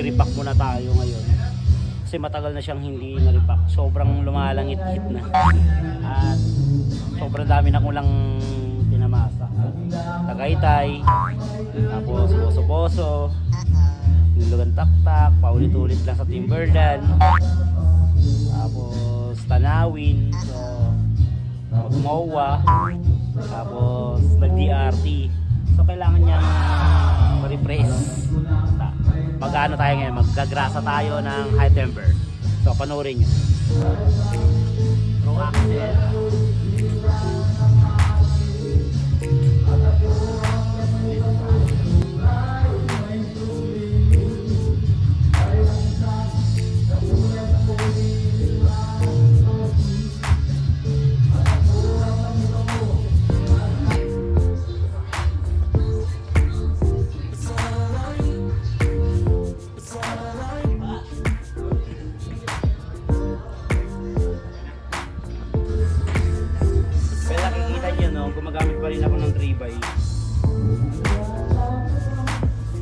i-repack muna tayo ngayon. Kasi matagal na siyang hindi na-repack. Sobrang lumalangit-hit na. At sobrang dami na kulang pinamasa. Tagaytay, tapos Boso-Boso, Nilugan Taktak, paulit-ulit lang sa Timberland, tapos Tanawin, so MOA, tapos nag-DRT. So kailangan niyang ma-refresh. Mag-ano tayo ngayon, maggagrasa tayo ng high temper. So panoorin nyo. Throw axle. Gumagamit pa rin ako ng 3x.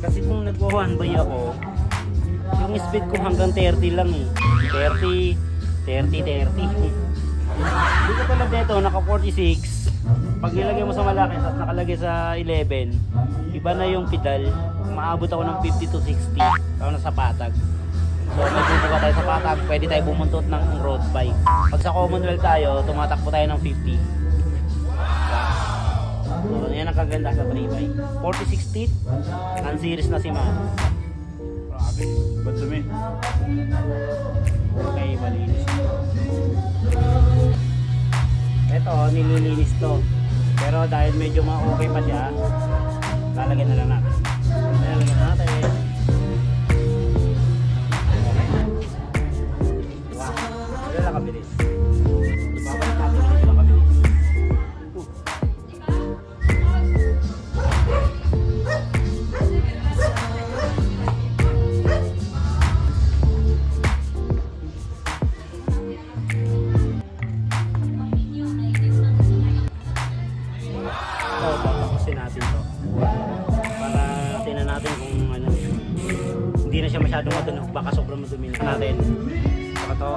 Kasi kung nagwo-1x ako, yung speed ko hanggang 30 lang eh. 30. Dito pala dito, naka 46. Pag nilagay mo sa malaki at nakalagay sa 11, iba na yung pedal. Maabot ako ng 50 to 60. Tao na sa patag. So magbubuka tayo sa patag, pwede tayo bumuntot ng road bike. Pag sa Commonwealth tayo, tumatakbo tayo ng 50. So, yan ang kaganda sa 3x. 46 teeth, unseries na si Mano. Grabe, ba't dumi? Okay, malinis. Ito, nililinis to. Pero dahil medyo okay pa siya, lalagyan na lang natin. Lalagyan natin. Okay. Wow, wala lang kabilis. Babalik natin dito lang kabilis. Natin to para tingnan natin kung ano, hindi na siya masyadong matunog, baka sobrang madumi na natin. Saka to.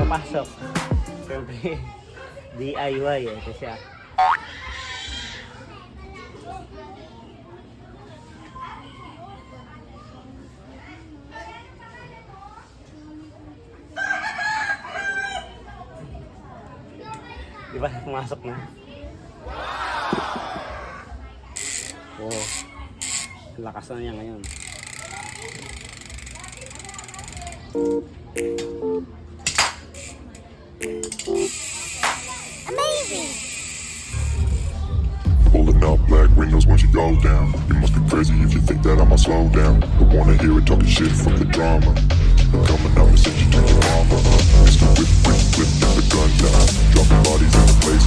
Papasok. Siyempre, DIY eh. Ito siya. Diba? Pumasok na. Oh. Lakas na niya ngayon. Amazing! Pulling up black windows when she goes down. You must be crazy if you think that I'ma slow down. Don't wanna hear it talking shit from the drama. I'm coming out and send you to your mama. Mr. Whip, whip, whip, get the gun down. Dropping bodies in the place.